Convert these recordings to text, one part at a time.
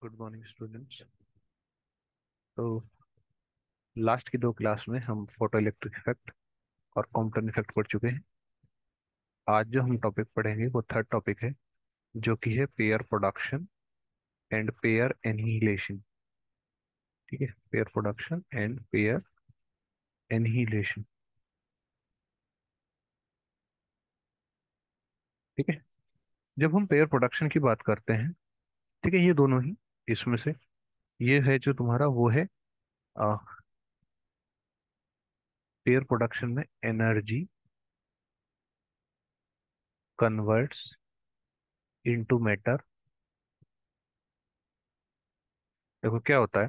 Good morning students. तो last की दो क्लास में हम फोटो इलेक्ट्रिक इफेक्ट और कॉम्पटन इफेक्ट पढ़ चुके हैं। आज जो हम टॉपिक पढ़ेंगे वो थर्ड टॉपिक है, जो कि है पेयर प्रोडक्शन एंड पेयर एनहीलेशन। ठीक है, पेयर प्रोडक्शन एंड पेयर एनहीलेशन। ठीक है, जब हम पेयर प्रोडक्शन की बात करते हैं, ठीक है, ये दोनों ही इसमें से ये है जो तुम्हारा वो है पेयर प्रोडक्शन में एनर्जी कन्वर्ट्स इनटू मैटर। देखो क्या होता है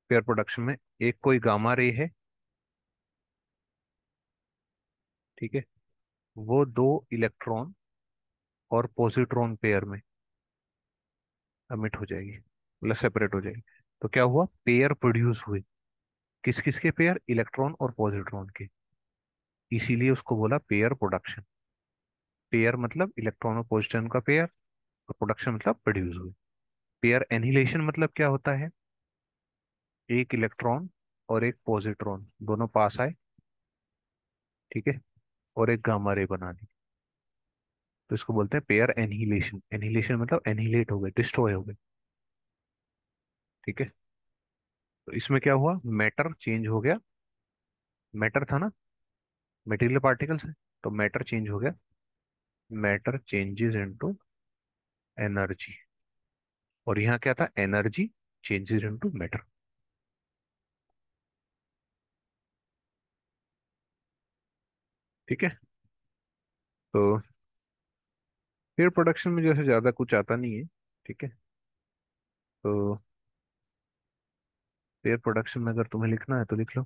पेयर प्रोडक्शन में, एक कोई गामा रे है, ठीक है, वो दो इलेक्ट्रॉन और पॉजिट्रॉन पेयर में अमिट हो जाएगी, मतलब सेपरेट हो जाएगी। तो क्या हुआ, पेयर प्रोड्यूस हुए। किस किस के पेयर, इलेक्ट्रॉन और पॉजिट्रॉन के। इसीलिए उसको बोला पेयर प्रोडक्शन। पेयर मतलब इलेक्ट्रॉन और पॉजिट्रॉन का पेयर, और प्रोडक्शन मतलब प्रोड्यूस हुए। पेयर एनिहिलेशन मतलब क्या होता है, एक इलेक्ट्रॉन और एक पॉजिट्रॉन दोनों पास आए, ठीक है, और एक गामा रे बना दी, तो इसको बोलते हैं पेयर एनिहिलेशन। एनिहिलेशन मतलब एनिहिलेट हो गए, डिस्ट्रॉय हो गए। ठीक है, तो इसमें क्या हुआ, मैटर चेंज हो गया। मैटर था ना, मटेरियल पार्टिकल्स है, तो मैटर चेंज हो गया। मैटर चेंजेस इनटू एनर्जी, और यहाँ क्या था, एनर्जी चेंजेस इनटू मैटर। ठीक है, तो पेयर प्रोडक्शन में जैसे ज्यादा कुछ आता नहीं है। ठीक है, तो पेयर प्रोडक्शन में अगर तुम्हें लिखना है तो लिख लो।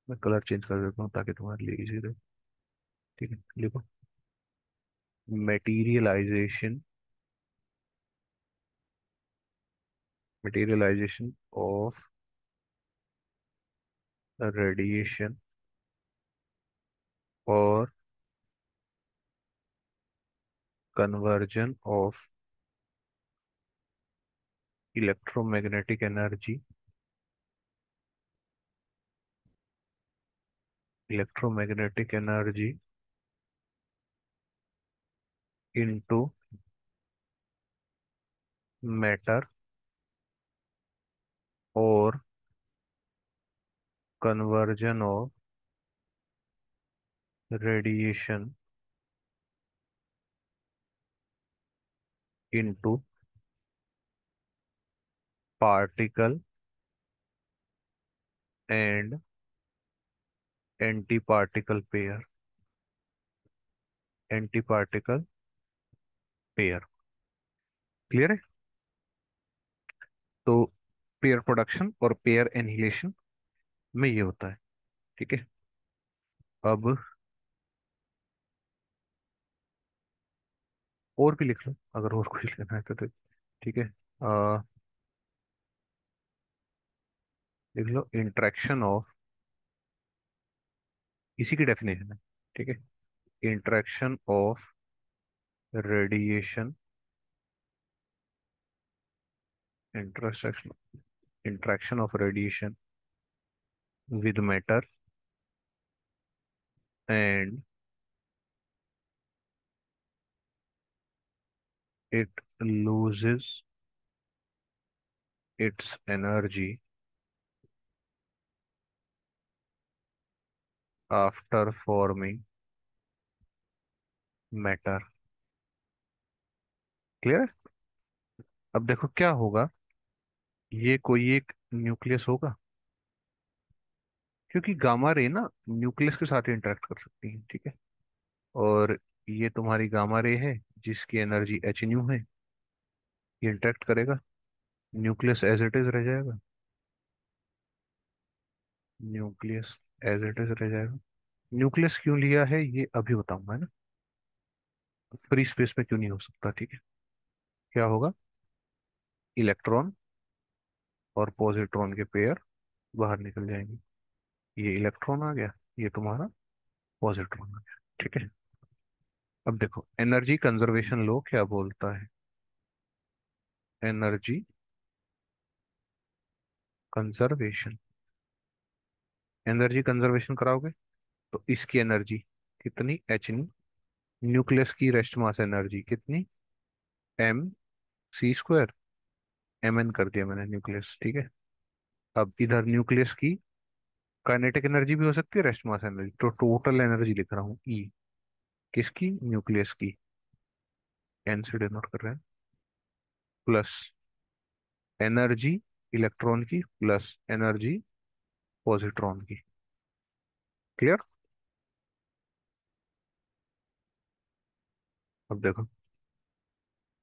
मैं कलर चेंज कर देता हूँ ताकि तुम्हारे लिए इजी रहे। ठीक है, लिखो मेटीरियलाइजेशन, मटेरियलाइजेशन ऑफ रेडिएशन और conversion of electromagnetic energy, electromagnetic energy into matter और conversion of radiation into particle and anti particle pair, anti particle pair. Clear है। तो पेयर प्रोडक्शन और पेयर एनिहिलेशन में ये होता है। ठीक है, अब और भी लिख लो अगर और कुछ लिखना है तो ठीक है, लिख लो इंट्रैक्शन ऑफ, इसी की डेफिनेशन है। ठीक है, interaction of radiation, intersection, interaction of radiation with matter and it loses its energy after forming matter। Clear. अब देखो क्या होगा, ये कोई एक न्यूक्लियस होगा, क्योंकि गामा रे ना न्यूक्लियस के साथ इंटरेक्ट कर सकती है। ठीक है, और ये तुम्हारी गामा रे है जिसकी एनर्जी एच न्यू है, ये इंटरेक्ट करेगा, न्यूक्लियस एज इट इज रह जाएगा, न्यूक्लियस एज इट इज रह जाएगा। न्यूक्लियस क्यों लिया है ये अभी बताऊंगा, है ना। फ्री स्पेस में क्यों नहीं हो सकता। ठीक है, क्या होगा, इलेक्ट्रॉन और पॉजिट्रॉन के पेयर बाहर निकल जाएंगे। ये इलेक्ट्रॉन आ गया, ये तुम्हारा पॉजिट्रॉन आ गया। ठीक है। अब देखो एनर्जी कंजर्वेशन लॉ क्या बोलता है। एनर्जी कंजर्वेशन, एनर्जी कंजर्वेशन कराओगे तो इसकी एनर्जी कितनी, एच न्यू। न्यूक्लियस की रेस्ट मास एनर्जी कितनी, m c square. M n कर दिया मैंने न्यूक्लियस, ठीक है। अब इधर न्यूक्लियस की काइनेटिक एनर्जी भी हो सकती है, रेस्ट मास एनर्जी, तो टोटल एनर्जी लिख रहा हूँ ई, किसकी, न्यूक्लियस की, एन से डिनोट कर रहे हैं, प्लस एनर्जी इलेक्ट्रॉन की प्लस एनर्जी पॉजिट्रॉन की। क्लियर। अब देखो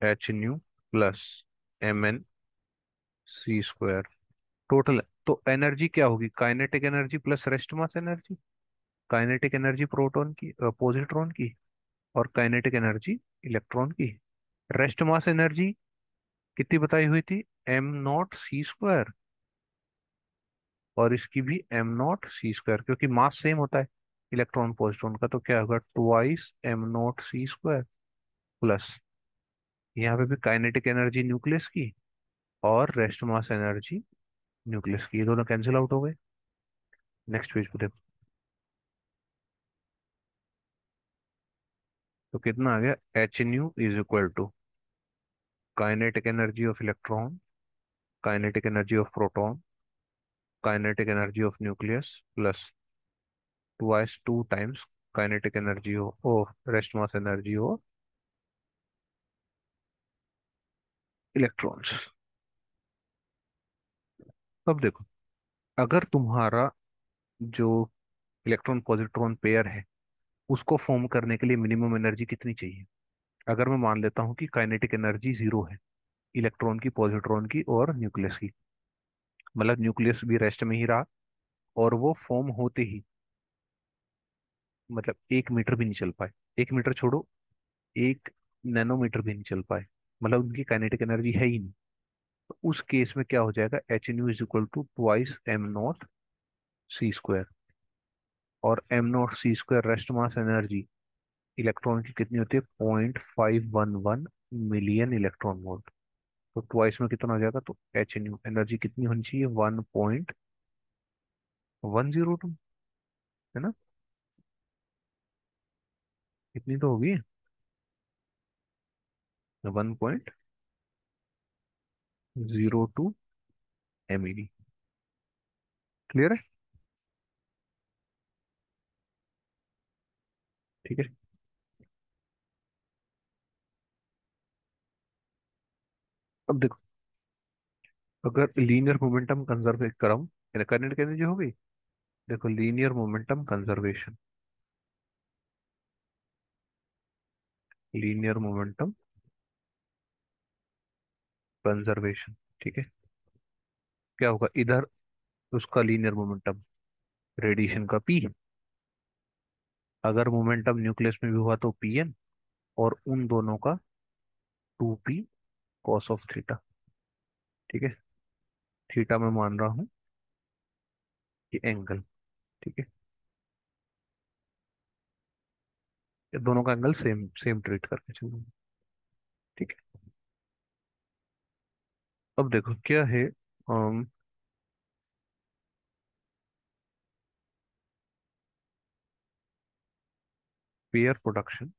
h nu plus m n c square total. तो एनर्जी क्या होगी, kinetic energy plus rest mass energy. Kinetic energy proton की, पॉजिट्रॉन की, और काइनेटिक एनर्जी इलेक्ट्रॉन की। रेस्ट मास एनर्जी कितनी बताई हुई थी, एम नॉट सी स्क्वायर, और इसकी भी एम नॉट सी स्क्वायर, क्योंकि मास सेम होता है इलेक्ट्रॉन पॉजिट्रॉन का, तो क्या होगा, twice m not c square, plus यहाँ पे भी काइनेटिक एनर्जी न्यूक्लियस की और रेस्ट मास एनर्जी न्यूक्लियस की, ये दोनों कैंसिल आउट हो गए। नेक्स्ट पेज पे देखो, तो कितना आ गया, h nu is equal to kinetic energy of electron, kinetic energy of proton, kinetic energy of nucleus plus twice two times kinetic energy of rest mass energy of electrons. अब देखो, अगर तुम्हारा जो इलेक्ट्रॉन पॉजिट्रॉन पेयर है उसको form करने के लिए मिनिमम एनर्जी कितनी चाहिए। अगर मैं मान लेता हूं कि काइनेटिक एनर्जी जीरो है, इलेक्ट्रॉन की, पॉजिट्रॉन की और न्यूक्लियस की, मतलब न्यूक्लियस भी रेस्ट में ही रहा और वो फॉर्म होते ही, मतलब 1 मीटर भी नहीं चल पाए, 1 मीटर छोड़ो, 1 नैनोमीटर भी नहीं चल पाए, मतलब उनकी काइनेटिक एनर्जी है ही नहीं। तो उस केस में क्या हो जाएगा, h nu is equal to twice m not c square, और m not c square rest mass energy electron की कितनी होती है, 0.511 मिलियन इलेक्ट्रॉन वोल्ट। तो ट्वाइस में कितना हो जाएगा, तो एच न्यू एनर्जी कितनी होनी चाहिए, 1.102, है ना, कितनी तो होगी, 1.02 MeV। क्लियर है। ठीक है। अब देखो, अगर लीनियर मोमेंटम कंजर्व कराऊं, करंट एनर्जी हो गई। देखो linear momentum conservation, linear momentum conservation, ठीक है। क्या होगा इधर, उसका लीनियर मोमेंटम रेडिएशन का पी, अगर मोमेंटम न्यूक्लियस में भी हुआ तो पी एन, और उन दोनों का 2p कॉस ऑफ थीटा। ठीक है। थीटा मैं मान रहा हूँ कि एंगल, ठीक है, ये दोनों का एंगल सेम सेम ट्रीट करके चलूंगा। ठीक है। अब देखो क्या है, पेयर प्रोडक्शन,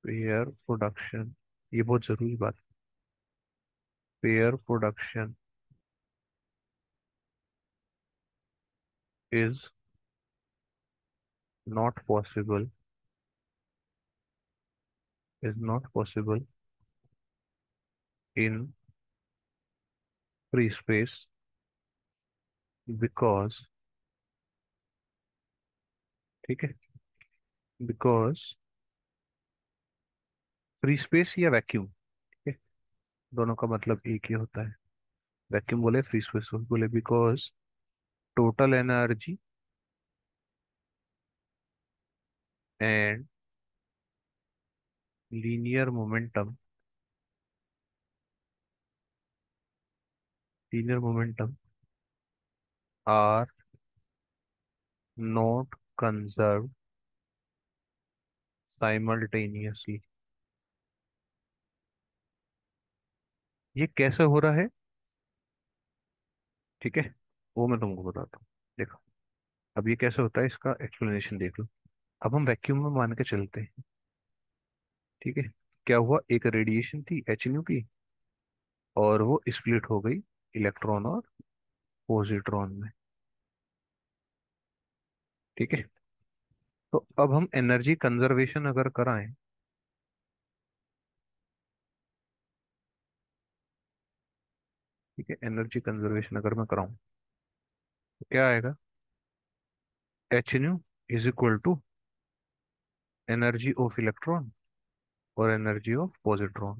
पेयर प्रोडक्शन, ये बहुत जरूरी बात है। Pair production is not possible, is not possible in free space because, ठीक है, बिकॉज फ्री स्पेस या वैक्यूम, ठीक है, दोनों का मतलब एक ही होता है। वैक्यूम बोले, फ्री स्पेस बोले, because total energy and linear momentum, linear momentum are not conserve simultaneously. ये कैसे हो रहा है? ठीक है, वो मैं तुमको बताता हूँ। देखो, अब ये कैसे होता है इसका एक्सप्लेनेशन देख लो। अब हम वैक्यूम में मान के चलते हैं। ठीक है, क्या हुआ, एक रेडिएशन थी एच न्यू की, और वो स्प्लिट हो गई इलेक्ट्रॉन और पॉजिट्रॉन में। ठीक है, तो अब हम एनर्जी कंजर्वेशन अगर कराएं, ठीक है, एनर्जी कंजर्वेशन अगर मैं कराऊं तो क्या आएगा, h nu is equal to energy of electron और एनर्जी ऑफ पॉजिट्रॉन।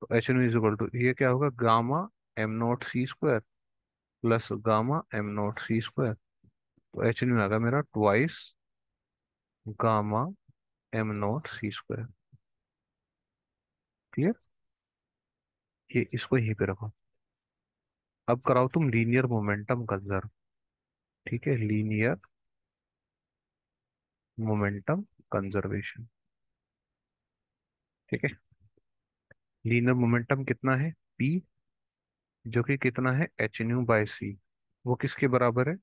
तो h nu is equal to, ये क्या होगा, gamma m not c square plus gamma m not c square. तो एच न्यू आएगा मेरा twice gamma m not c square. Clear? ये इसको यहीं पे रखो। अब कराओ तुम लीनियर मोमेंटम कंजर्व। ठीक है, लीनियर मोमेंटम कंजर्वेशन। ठीक है, लीनियर मोमेंटम कितना है, पी, जो कि कितना है, एच न्यू बाय सी। वो किसके बराबर है,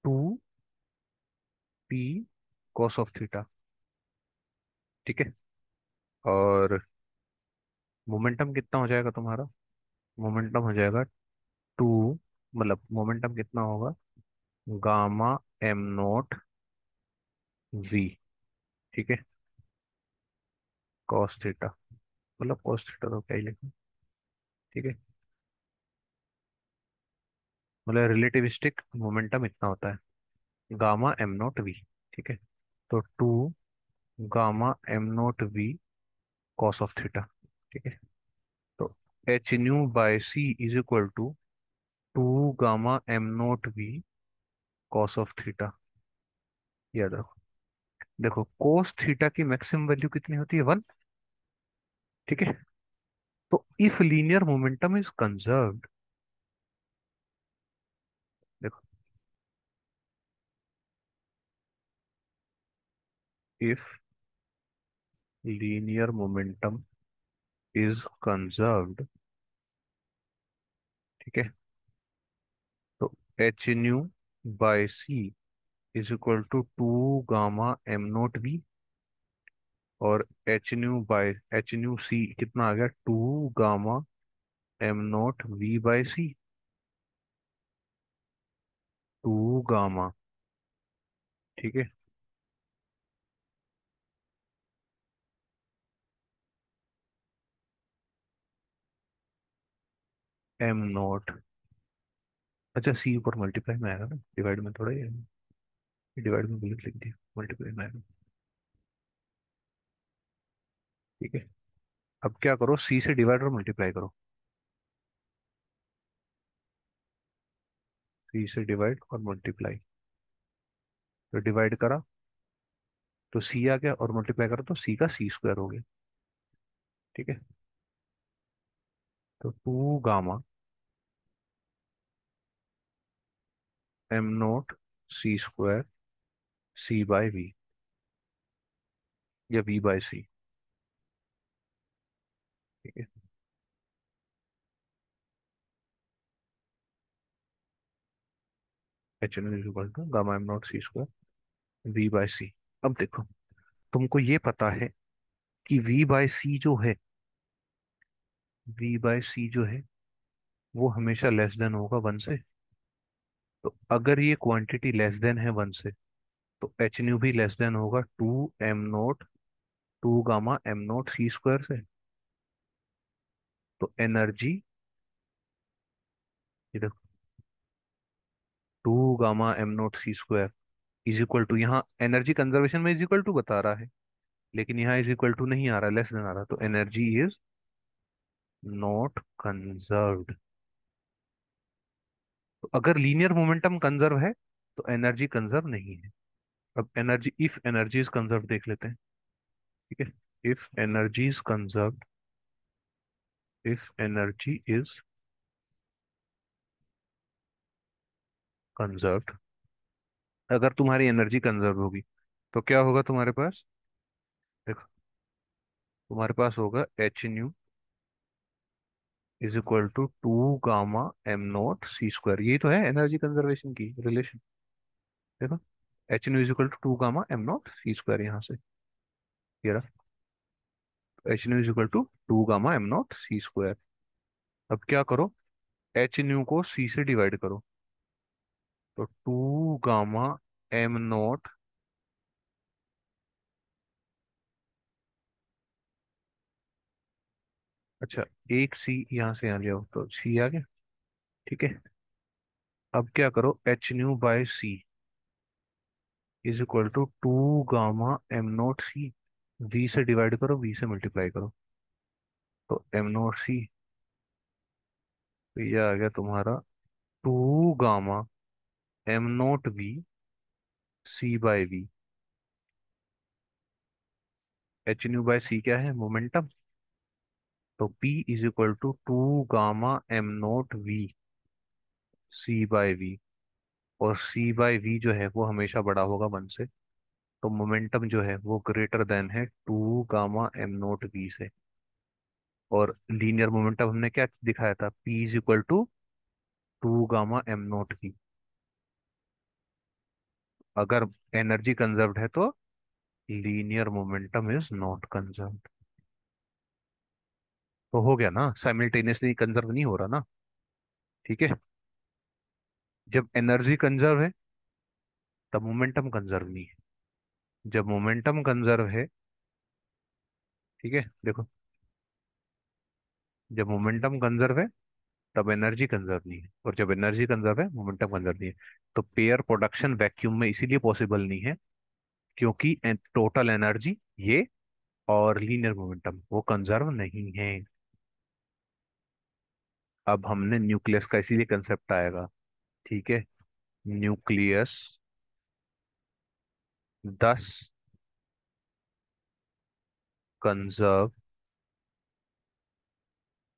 2 पी कॉस ऑफ थीटा। ठीक है, और मोमेंटम कितना हो जाएगा तुम्हारा, मोमेंटम हो जाएगा 2, मतलब मोमेंटम कितना होगा, गामा एम नोट वी। ठीक है, कॉस थीटा, मतलब कॉस थीटा तो क्या ही लिखा। ठीक है, मतलब रिलेटिविस्टिक मोमेंटम इतना होता है, गामा एम नोट वी। ठीक है, तो 2 gamma m note v cos of theta. ठीक है, तो h nu by c is equal to 2 gamma m note v cos of theta. याद रखो, देखो कोस थीटा की मैक्सिमम वैल्यू कितनी होती है, 1। ठीक है, तो if linear momentum is conserved, देखो, if linear momentum is conserved, ठीक है, तो h nu by c is equal to 2 gamma m note we, और एच न्यू सी कितना आ गया, 2 gamma m note v by c, 2 gamma. ठीक है, एम नोट, अच्छा सी ऊपर मल्टीप्लाई में आएगा ना, डिवाइड में थोड़ा ही है। डिवाइड में गलत लिख दिया, मल्टीप्लाई में आएगा। ठीक है, अब क्या करो, सी से डिवाइड और मल्टीप्लाई करो। सी से डिवाइड और मल्टीप्लाई, तो डिवाइड करा तो सी आ गया, और मल्टीप्लाई करा तो सी का सी स्क्वायर हो गया। ठीक है, तो 2 gamma m not c square c by v, या वी बाय सी। ठीक है, h n is equal to gamma m not c square v by c. अब देखो, तुमको ये पता है कि वी बाय सी जो है, वी बाय सी जो है वो हमेशा लेस देन होगा 1 से। तो अगर ये क्वांटिटी लेस देन है 1 से, तो एच न्यू भी लेस देन होगा 2 m not 2 gamma m not c square से। तो एनर्जी, ये देखो, 2 gamma m not c square is equal to, यहाँ एनर्जी कंजर्वेशन में इज इक्वल टू बता रहा है, लेकिन यहाँ इज इक्वल टू नहीं आ रहा, लेस देन आ रहा, तो एनर्जी इज नॉट कंजर्व्ड। तो अगर लीनियर मोमेंटम कंजर्व है तो एनर्जी कंजर्व नहीं है। अब energy, if energy is conserve देख लेते हैं। ठीक है, if energy is conserved, if energy is conserve. अगर तुम्हारी एनर्जी कंजर्व होगी तो क्या होगा तुम्हारे पास? देखो, तुम्हारे पास होगा h nu is equal to 2 gamma m0 c square. यही तो है एनर्जी कंजर्वेशन की रिलेशन। देखो, h nu is equal to 2 gamma m0 c square, यहाँ से ये रहा। H nu is equal to 2 gamma m0 c square. अब क्या करो, एच न्यू को सी से डिवाइड करो। तो 2 गामा m0। अच्छा, एक सी यहाँ से यहाँ ले आओ तो सी आ गया। ठीक है, अब क्या करो, h nu by c is equal to 2 gamma m0 c। V से डिवाइड करो, वी से मल्टीप्लाई करो, तो m0 c। तो ये आ गया तुम्हारा 2 gamma m0 v c/v। H nu by c क्या है? मोमेंटम। तो P is equal to 2 gamma m0 v c/v। और c/v जो है वो हमेशा बड़ा होगा 1 से। तो मोमेंटम जो है वो ग्रेटर देन है 2 गामा m0 v से। और लीनियर मोमेंटम हमने क्या दिखाया था? P is equal to 2 gamma m0 v। अगर एनर्जी कंजर्व्ड है तो linear momentum is not conserved. तो हो गया ना, साइमल्टेनियसली कंजर्व नहीं हो रहा ना। ठीक है, जब एनर्जी कंजर्व है तब मोमेंटम कंजर्व नहीं है। जब मोमेंटम कंजर्व है, ठीक है देखो, जब मोमेंटम कंजर्व है तब एनर्जी कंजर्व नहीं है, और जब एनर्जी कंजर्व है मोमेंटम कंजर्व नहीं है। तो पेयर प्रोडक्शन वैक्यूम में इसीलिए पॉसिबल नहीं है क्योंकि टोटल एनर्जी ये और लीनियर मोमेंटम वो कंजर्व नहीं है। अब हमने न्यूक्लियस का इसीलिए कंसेप्ट आएगा। ठीक है, nucleus 10 conserve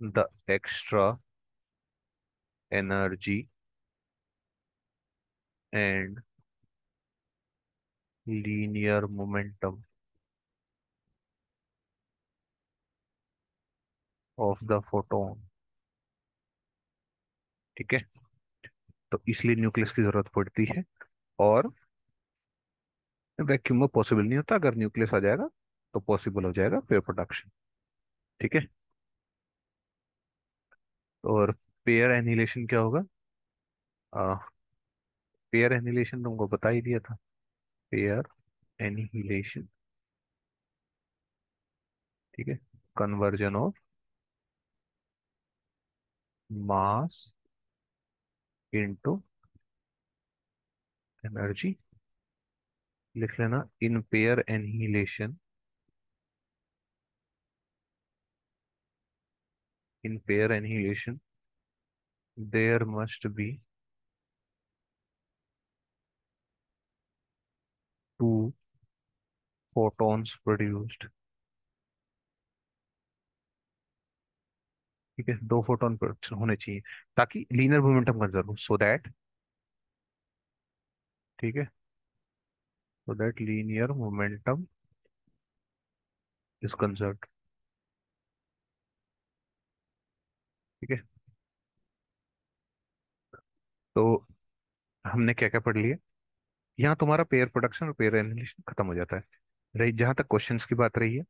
the extra energy and linear momentum of the photon. ठीक है, तो इसलिए न्यूक्लियस की जरूरत पड़ती है। और वैक्यूम में पॉसिबल नहीं होता, अगर न्यूक्लियस आ जाएगा तो पॉसिबल हो जाएगा पेयर प्रोडक्शन। ठीक है, और पेयर एनिलेशन क्या होगा? पेयर एनिलेशन तुमको बता ही दिया था। पेयर एनिहिलेशन, ठीक है, conversion of mass into energy. लिख लेना, in pair annihilation, in pair annihilation there must be two photons produced. ठीक है, 2 फोटोन होने चाहिए ताकि लीनियर मोमेंटम कंजर्व हो, सो दैट, ठीक है, so that linear momentum is conserved. ठीक है, तो हमने क्या क्या पढ़ लिया? यहाँ तुम्हारा पेयर प्रोडक्शन और पेयर एनिहिलेशन खत्म हो जाता है। रही जहां तक क्वेश्चंस की बात रही है,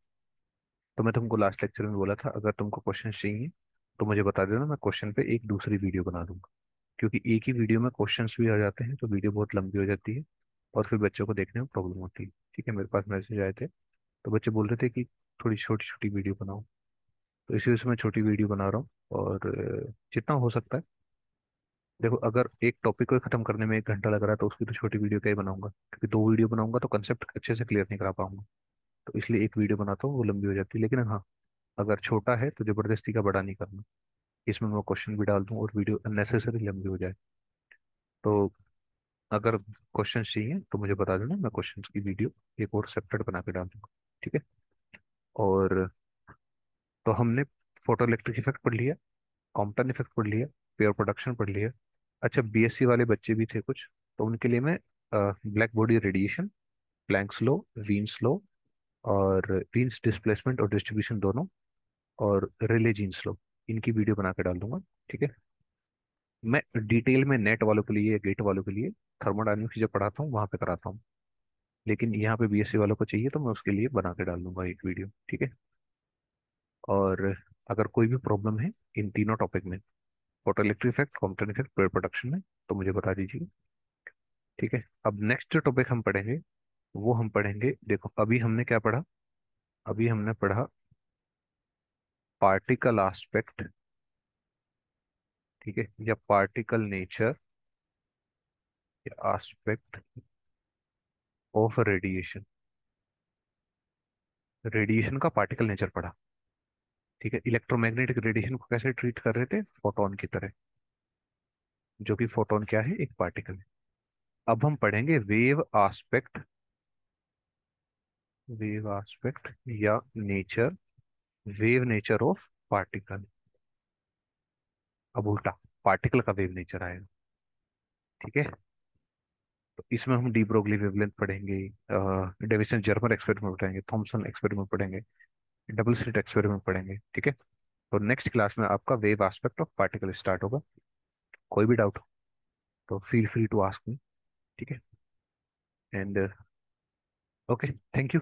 तो मैं तुमको लास्ट लेक्चर में बोला था अगर तुमको क्वेश्चन चाहिए तो मुझे बता देना, मैं क्वेश्चन पे एक दूसरी वीडियो बना दूंगा। क्योंकि एक ही वीडियो में क्वेश्चंस भी आ जाते हैं तो वीडियो बहुत लंबी हो जाती है और फिर बच्चों को देखने में प्रॉब्लम होती है। ठीक है, मेरे पास मैसेज आए थे तो बच्चे बोल रहे थे कि थोड़ी छोटी छोटी वीडियो बनाओ, तो इसी वजह से मैं छोटी वीडियो बना रहा हूँ। और जितना हो सकता है, देखो अगर एक टॉपिक को खत्म करने में 1 घंटा लग रहा है तो उसकी तो छोटी वीडियो क्या ही बनाऊंगा, क्योंकि 2 वीडियो बनाऊंगा तो कंसेप्ट अच्छे से क्लियर नहीं करा पाऊंगा। तो इसलिए एक वीडियो बनाता हूँ, वो लंबी हो जाती है। लेकिन हाँ, अगर छोटा है तो जबरदस्ती का बड़ा नहीं करना, इसमें मैं क्वेश्चन भी डाल दूं और वीडियो अननेसेसरी लंबी हो जाए। तो अगर क्वेश्चन चाहिए तो मुझे बता देना, मैं क्वेश्चंस की वीडियो एक और सेपरेट बना के डाल दूंगा। ठीक है, और तो हमने फोटो इलेक्ट्रिक इफेक्ट पढ़ लिया, कॉम्पटन इफेक्ट पढ़ लिया, पेयर प्रोडक्शन पढ़ लिया। अच्छा, बीएससी वाले बच्चे भी थे कुछ, तो उनके लिए मैं black body radiation, Planck's law, Wien's law, और वीन्स डिस्प्लेसमेंट और डिस्ट्रीब्यूशन दोनों, और रिले जीन्स लॉ, इनकी वीडियो बना के डाल दूंगा। ठीक है। मैं डिटेल में नेट वालों के लिए, गेट वालों के लिए थर्मोडायनेमिक्स जब पढ़ाता हूँ वहां पे कराता हूँ, लेकिन यहाँ पे बीएससी वालों को चाहिए तो मैं उसके लिए बना के डाल दूंगा एक वीडियो। ठीक है। और अगर कोई भी प्रॉब्लम है इन तीनों टॉपिक में, photo electric effect, Compton effect, पेड़ प्रोडक्शन में, तो मुझे बता दीजिए। ठीक है। अब नेक्स्ट जो टॉपिक हम पढ़ेंगे वो हम पढ़ेंगे, देखो अभी हमने क्या पढ़ा, अभी हमने पढ़ा पार्टिकल एस्पेक्ट, ठीक है, या पार्टिकल नेचर, या एस्पेक्ट ऑफ रेडिएशन। रेडिएशन का पार्टिकल नेचर पढ़ा। ठीक है। इलेक्ट्रोमैग्नेटिक रेडिएशन को कैसे ट्रीट कर रहे थे, फोटोन की तरह, जो कि फोटोन क्या है, एक पार्टिकल है। अब हम पढ़ेंगे वेव एस्पेक्ट, वेव एस्पेक्ट या nature, wave nature of particle. अब उल्टा, पार्टिकल का वेव नेचर आएगा। ठीक है। तो इसमें हम डी ब्रोगली वेवलेंथ पढ़ेंगे, डेविसन जर्मर एक्सपेरिमेंट पढ़ेंगे, थॉमसन एक्सपेरिमेंट पढ़ेंगे, डबल स्लिट एक्सपेरिमेंट पढ़ेंगे। ठीक है। तो नेक्स्ट क्लास में आपका wave aspect of particle start होगा। कोई भी डाउट हो तो feel free to ask me. ठीक है। And okay, thank you.